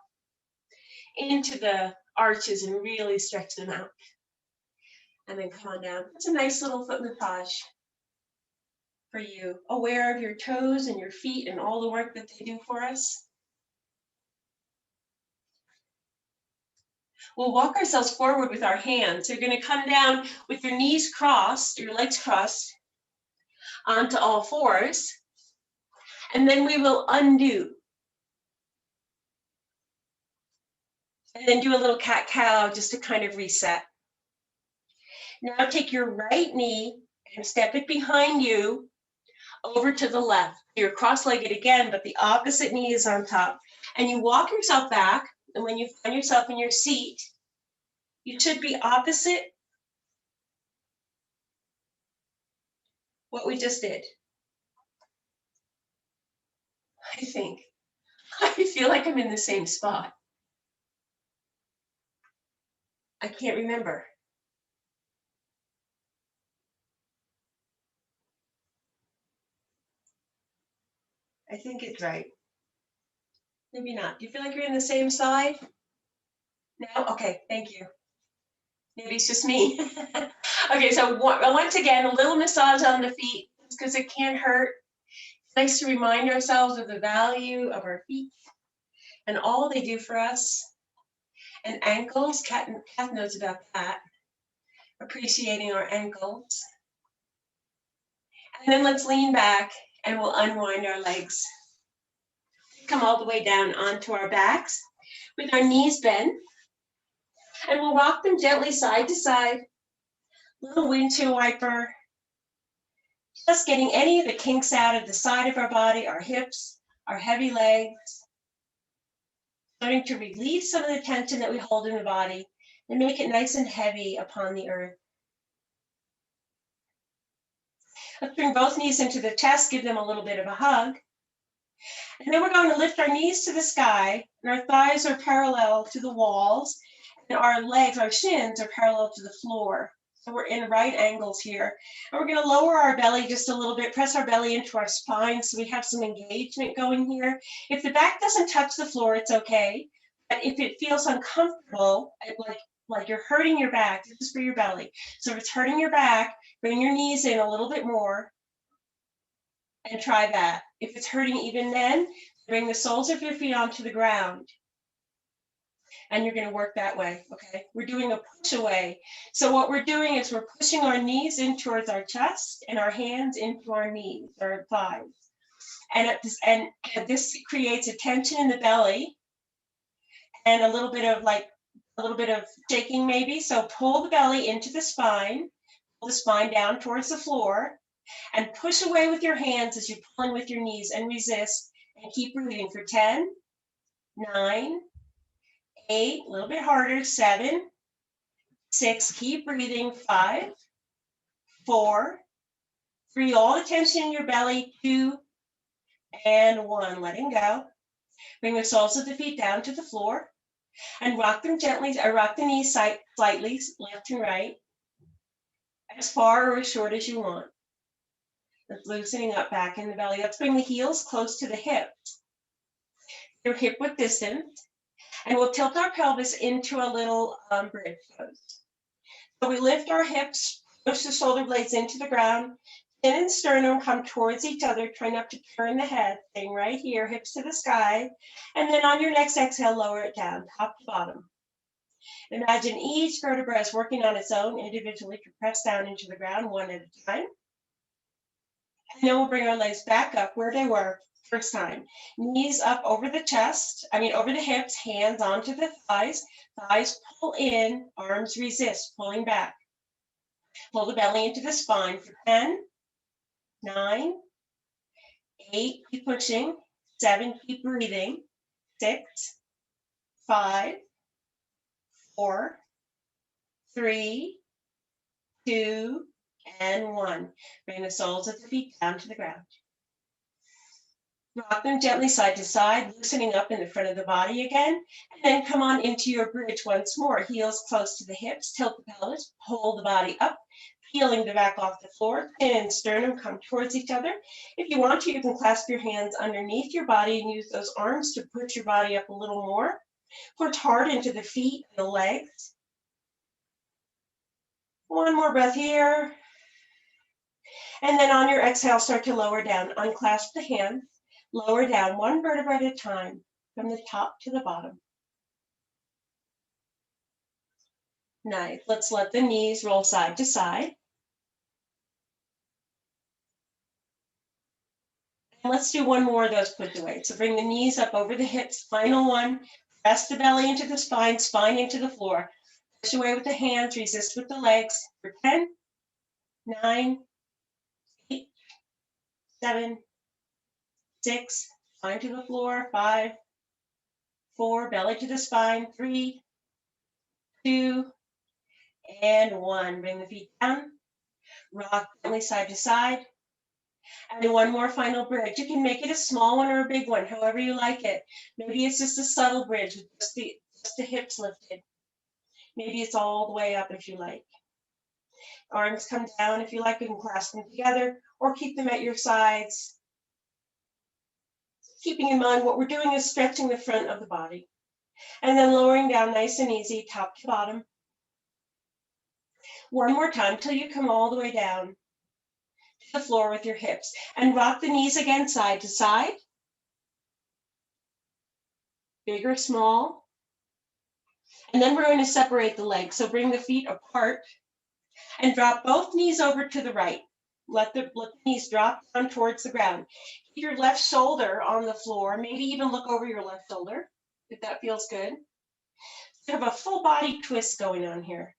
into the arches and really stretch them out. And then come on down. It's a nice little foot massage for you. Aware of your toes and your feet and all the work that they do for us. We'll walk ourselves forward with our hands. So you're going to come down with your knees crossed, your legs crossed, onto all fours. And then we will undo. And then do a little cat-cow just to kind of reset. Now take your right knee and step it behind you over to the left. You're cross-legged again, but the opposite knee is on top. And you walk yourself back. And when you find yourself in your seat, you should be opposite what we just did. I think. I feel like I'm in the same spot. I can't remember. I think it's right. Maybe not. Do you feel like you're in the same side? No? Okay, thank you. Maybe it's just me. Okay, so once again, a little massage on the feet because it can't hurt. It's nice to remind ourselves of the value of our feet and all they do for us. And ankles, Kat knows about that. Appreciating our ankles. And then let's lean back and we'll unwind our legs. Come all the way down onto our backs with our knees bent. And we'll rock them gently side to side. Little windshield wiper. Just getting any of the kinks out of the side of our body, our hips, our heavy legs. Starting to release some of the tension that we hold in the body and make it nice and heavy upon the earth. Let's bring both knees into the chest, give them a little bit of a hug. And then we're going to lift our knees to the sky, and our thighs are parallel to the walls, and our legs, our shins are parallel to the floor. So we're in right angles here. And we're going to lower our belly just a little bit, press our belly into our spine so we have some engagement going here. If the back doesn't touch the floor, it's okay. But if it feels uncomfortable, like you're hurting your back, this is for your belly. So if it's hurting your back, bring your knees in a little bit more and try that. If it's hurting even then, bring the soles of your feet onto the ground. And you're going to work that way, okay? We're doing a push away. So what we're doing is we're pushing our knees in towards our chest and our hands into our knees, our thighs. And this creates a tension in the belly and a little bit of shaking maybe. So pull the belly into the spine, pull the spine down towards the floor, and push away with your hands as you pull in with your knees and resist, and keep breathing for 10, 9, 8, a little bit harder, 7, 6, keep breathing, 5, 4, 3, all the tension in your belly, 2, and 1, letting go. Bring the soles of the feet down to the floor and rock them gently, or rock the knees slightly, left and right, as far or as short as you want. That's loosening up back in the belly. Let's bring the heels close to the hips. Your hip width distance, and we'll tilt our pelvis into a little bridge pose. So we lift our hips, push the shoulder blades into the ground, chin and sternum come towards each other, try not to turn the head, staying right here, hips to the sky, and then on your next exhale, lower it down, top to bottom. Imagine each vertebra is working on its own individually to press down into the ground one at a time. And then we'll bring our legs back up where they were first time. Knees up over the chest, over the hips, hands onto the thighs. Thighs pull in, arms resist, pulling back. Pull the belly into the spine for 10, 9, 8, keep pushing, 7, keep breathing, 6, 5, 4, 3, 2, and 1. Bring the soles of the feet down to the ground. Rock them gently side to side, loosening up in the front of the body again, and then come on into your bridge once more. Heels close to the hips, tilt the pelvis, pull the body up, peeling the back off the floor, chin and sternum come towards each other. If you want to, you can clasp your hands underneath your body and use those arms to push your body up a little more. Push hard into the feet and the legs. One more breath here. And then on your exhale, start to lower down. Unclasp the hands. Lower down one vertebra at a time from the top to the bottom. Nice. Let's let the knees roll side to side. And let's do one more of those push away. So bring the knees up over the hips. Final one. Press the belly into the spine, spine into the floor. Push away with the hands, resist with the legs for 10, 9, 8, 7, 6, spine to the floor, 5, 4, belly to the spine, 3, 2, and 1. Bring the feet down, rock gently side to side. And one more final bridge. You can make it a small one or a big one, however you like it. Maybe it's just a subtle bridge with just the hips lifted. Maybe it's all the way up if you like. Arms come down if you like, you can clasp them together or keep them at your sides. Keeping in mind what we're doing is stretching the front of the body. And then lowering down nice and easy, top to bottom. One more time till you come all the way down to the floor with your hips. And rock the knees again side to side. Big or small. And then we're going to separate the legs. So bring the feet apart and drop both knees over to the right. Let the knees drop down towards the ground. Keep your left shoulder on the floor. Maybe even look over your left shoulder if that feels good. You have a full body twist going on here.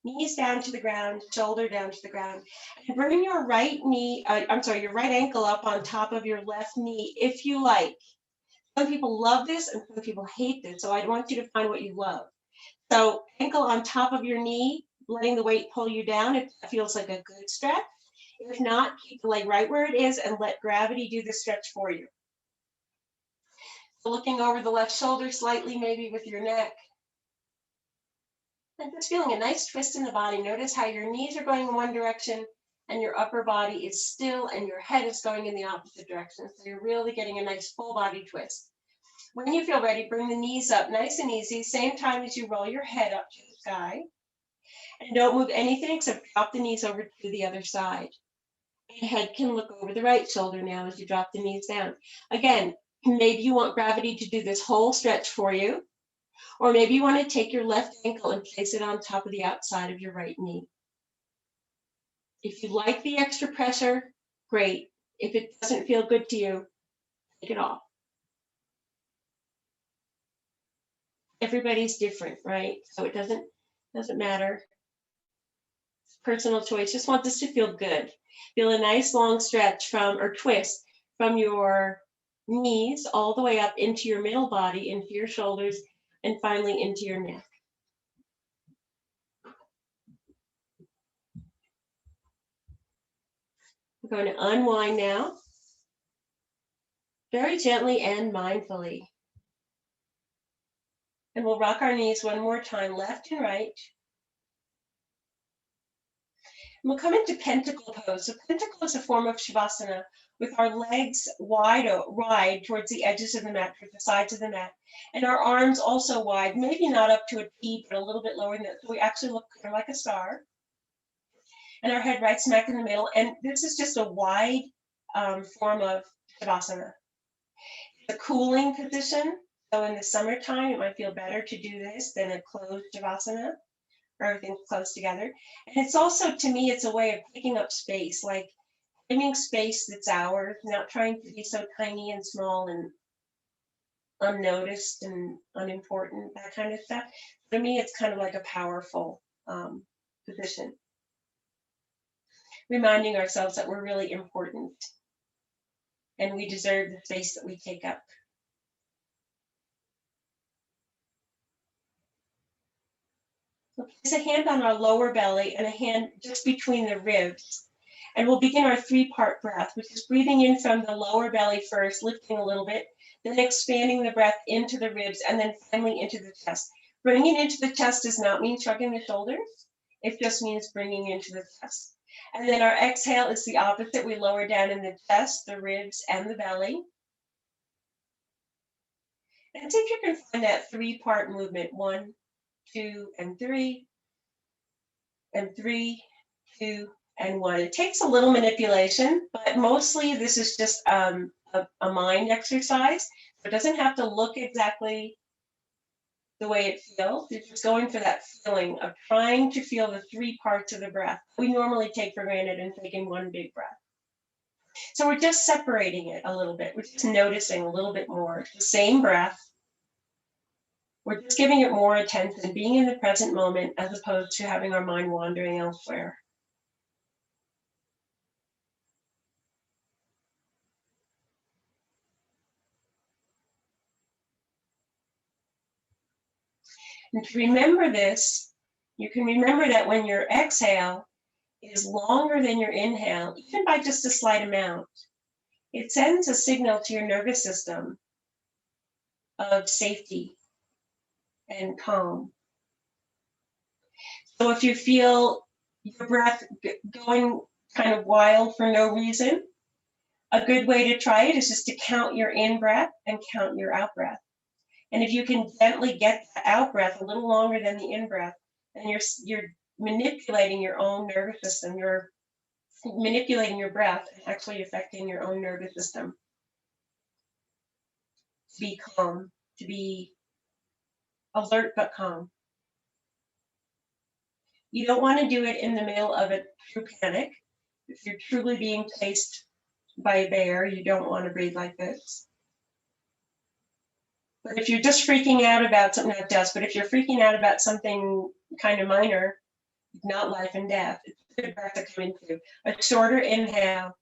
Knees down to the ground, shoulder down to the ground. And bring your right ankle up on top of your left knee if you like. Some people love this and some people hate this, so I want you to find what you love. So ankle on top of your knee, letting the weight pull you down if that feels like a good stretch. If not, keep the leg right where it is and let gravity do the stretch for you. So looking over the left shoulder slightly, maybe with your neck. And just feeling a nice twist in the body. Notice how your knees are going in one direction and your upper body is still and your head is going in the opposite direction. So you're really getting a nice full body twist. When you feel ready, bring the knees up nice and easy, same time as you roll your head up to the sky. And don't move anything except drop the knees over to the other side. Your head can look over the right shoulder now as you drop the knees down. Again, maybe you want gravity to do this whole stretch for you, Or maybe you want to take your left ankle and place it on top of the outside of your right knee. If you like the extra pressure, great. If it doesn't feel good to you, take it off. Everybody's different, right? So it doesn't matter. It's personal choice. Just want this to feel good. Feel a nice long stretch from, or twist from your knees all the way up into your middle body, into your shoulders, and finally into your neck. We're going to unwind now, very gently and mindfully. And we'll rock our knees one more time, left and right. And we'll come into pentacle pose. So pentacle is a form of Shavasana with our legs wide towards the edges of the mat, towards the sides of the mat, and our arms also wide, maybe not up to a T, but a little bit lower than that. So we actually look kind of like a star. And our head right smack in the middle. And this is just a wide form of Shavasana. It's a cooling position. So in the summertime, it might feel better to do this than a closed Shavasana, where everything's close together. And it's also, to me, it's a way of picking up space, like claiming space that's ours, not trying to be so tiny and small and unnoticed and unimportant, that kind of stuff. For me, it's kind of like a powerful position. Reminding ourselves that we're really important and we deserve the space that we take up. We'll place a hand on our lower belly and a hand just between the ribs. And we'll begin our 3-part breath, which is breathing in from the lower belly first, lifting a little bit, then expanding the breath into the ribs, and then finally into the chest. Bringing into the chest does not mean shrugging the shoulders. It just means bringing into the chest. And then our exhale is the opposite. We lower down in the chest, the ribs, and the belly. And see if you can find that 3-part movement. 1, 2, and 3, and 3, 2, and 1. It takes a little manipulation, but mostly this is just a mind exercise. It doesn't have to look exactly the way it feels. You're just going for that feeling of trying to feel the 3 parts of the breath we normally take for granted and taking one big breath. So we're just separating it a little bit. We're just noticing a little bit more. It's the same breath. We're just giving it more attention, being in the present moment as opposed to having our mind wandering elsewhere. And to remember this, you can remember that when your exhale is longer than your inhale, even by just a slight amount, it sends a signal to your nervous system of safety and calm. So if you feel your breath going kind of wild for no reason, a good way to try it is just to count your in-breath and count your out-breath. And if you can gently get the out-breath a little longer than the in-breath, then you're manipulating your own nervous system. You're manipulating your breath and actually affecting your own nervous system. To be calm, to be alert but calm. You don't want to do it in the middle of a true panic. If you're truly being chased by a bear, you don't want to breathe like this. But if you're just freaking out about something, not just, but if you're freaking out about something kind of minor, not life and death, it's a good breath to come into. A shorter inhale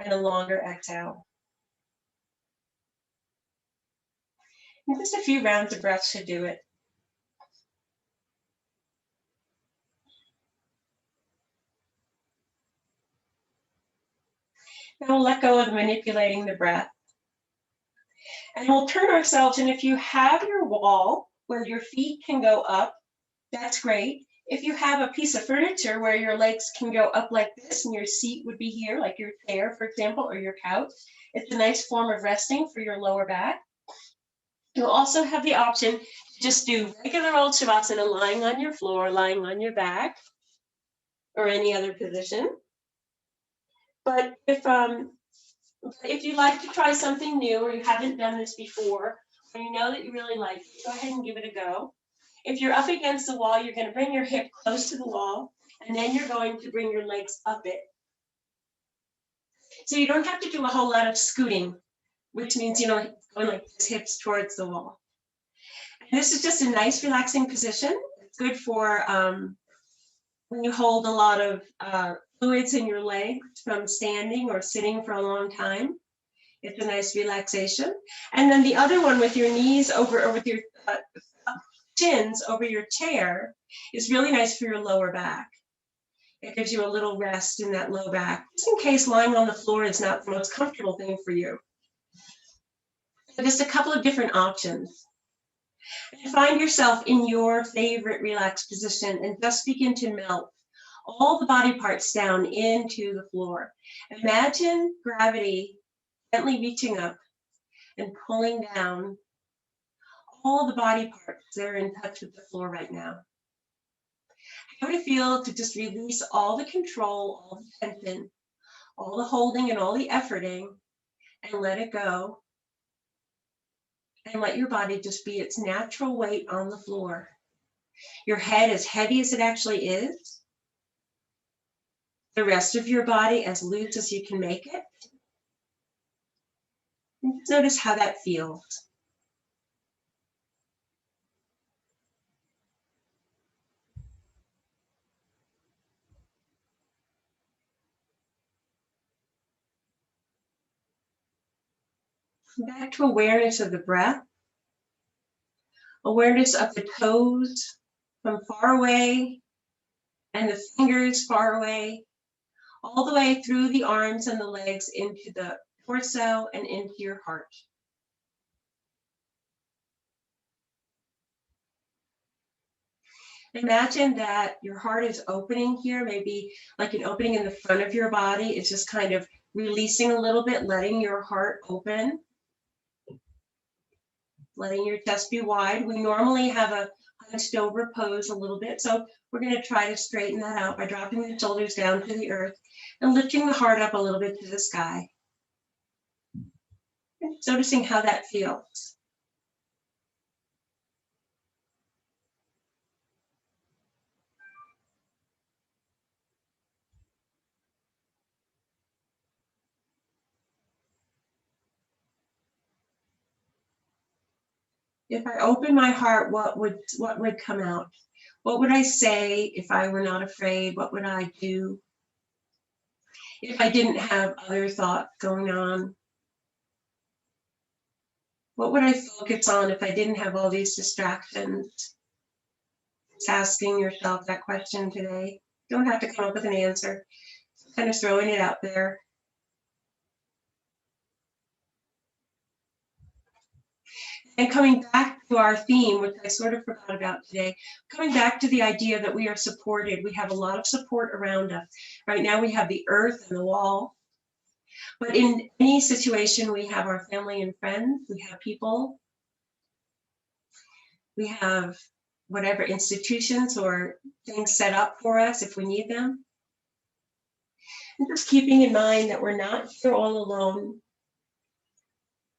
and a longer exhale. And just a few rounds of breath should do it. Now we'll let go of manipulating the breath. And we'll turn ourselves, and if you have your wall where your feet can go up, that's great. If you have a piece of furniture where your legs can go up like this and your seat would be here, like your chair, for example, or your couch, it's a nice form of resting for your lower back. You'll also have the option to just do regular old Shavasana, lying on your floor, lying on your back, or any other position. But if you'd like to try something new or you haven't done this before, and you know that you really like it, go ahead and give it a go. If you're up against the wall, you're going to bring your hip close to the wall, and then you're going to bring your legs up it. So you don't have to do a whole lot of scooting, which means, going like this, hips towards the wall. And this is just a nice relaxing position. It's good for when you hold a lot of fluids in your legs from standing or sitting for a long time. It's a nice relaxation. And then the other one with your knees over with your chins over your chair is really nice for your lower back. It gives you a little rest in that low back, just in case lying on the floor is not the most comfortable thing for you. So just a couple of different options. And find yourself in your favorite relaxed position and just begin to melt all the body parts down into the floor. Imagine gravity gently reaching up and pulling down all the body parts that are in touch with the floor right now. How would it feel to just release all the control, all the tension, all the holding and all the efforting, and let it go? And let your body just be its natural weight on the floor. Your head as heavy as it actually is. The rest of your body as loose as you can make it. And just notice how that feels. Back to awareness of the breath. Awareness of the toes from far away and the fingers far away, all the way through the arms and the legs into the torso and into your heart. Imagine that your heart is opening here, maybe like an opening in the front of your body. It's just kind of releasing a little bit, letting your heart open, letting your chest be wide. We normally have a hunched over pose a little bit, so we're going to try to straighten that out by dropping the shoulders down to the earth and lifting the heart up a little bit to the sky. And noticing how that feels. If I open my heart, what would come out? What would I say if I were not afraid? What would I do if I didn't have other thoughts going on? What would I focus on if I didn't have all these distractions? Just asking yourself that question today. You don't have to come up with an answer. Just kind of throwing it out there. And coming back to our theme, which I sort of forgot about today, coming back to the idea that we are supported. We have a lot of support around us. Right now we have the earth and the wall. But in any situation, we have our family and friends. We have people. We have whatever institutions or things set up for us if we need them. And just keeping in mind that we're not here all alone,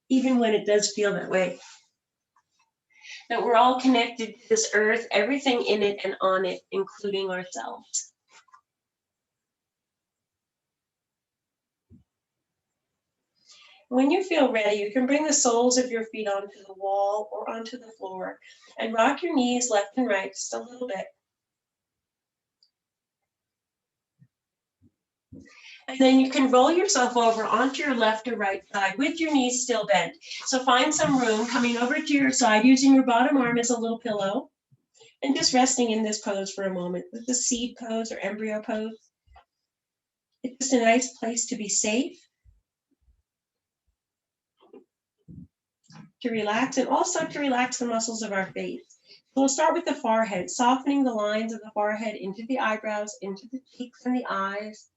even when it does feel that way. That we're all connected to this earth, everything in it and on it, including ourselves. When you feel ready, you can bring the soles of your feet onto the wall or onto the floor and rock your knees left and right just a little bit. And then you can roll yourself over onto your left or right side with your knees still bent. So find some room coming over to your side using your bottom arm as a little pillow and just resting in this pose for a moment. With the seed pose or embryo pose. It's just a nice place to be safe, to relax, and also to relax the muscles of our face. So we'll start with the forehead, softening the lines of the forehead into the eyebrows, into the cheeks and the eyes,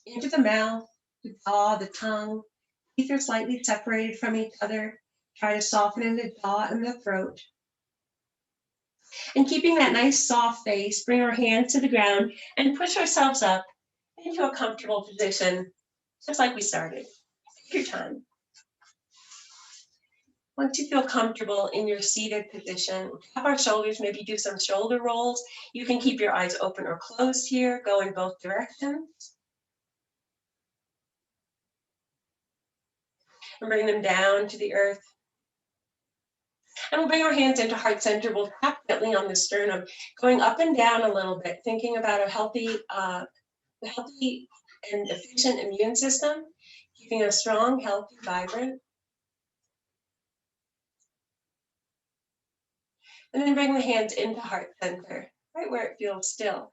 into the mouth, the jaw, the tongue. Teeth are slightly separated from each other. Try to soften in the jaw and the throat. And keeping that nice soft face, bring our hands to the ground and push ourselves up into a comfortable position, just like we started. Take your time. Once you feel comfortable in your seated position, tap our shoulders, maybe do some shoulder rolls. You can keep your eyes open or closed here, go in both directions. And bring them down to the earth. And we'll bring our hands into heart center. We'll tap gently on the sternum, going up and down a little bit, thinking about a healthy and efficient immune system, keeping us strong, healthy, vibrant. And then bring the hands into heart center, right where it feels still.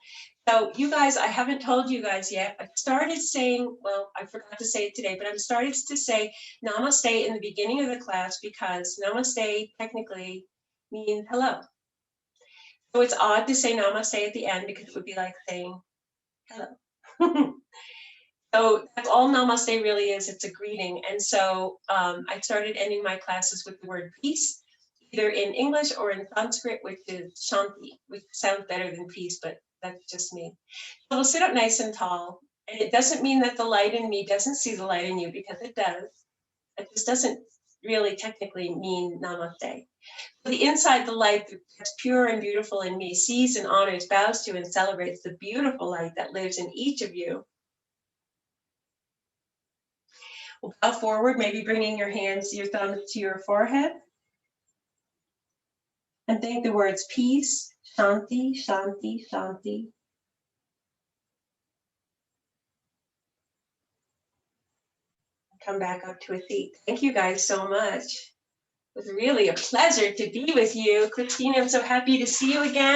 So you guys, I haven't told you guys yet. I started saying, well, I forgot to say it today, but I've started to say namaste in the beginning of the class because namaste technically means hello. So it's odd to say namaste at the end because it would be like saying hello. So that's all namaste really is. It's a greeting. And so I started ending my classes with the word peace, either in English or in Sanskrit, which is shanti, which sounds better than peace, but that's just me. So we'll sit up nice and tall. And it doesn't mean that the light in me doesn't see the light in you, because it does. It just doesn't really technically mean namaste. The inside, the light that's pure and beautiful in me sees and honors, bows to, and celebrates the beautiful light that lives in each of you. We'll bow forward, maybe bringing your hands, your thumbs to your forehead. And think the words peace, shanti, shanti, shanti. Come back up to a seat. Thank you guys so much. It was really a pleasure to be with you. Christina, I'm so happy to see you again.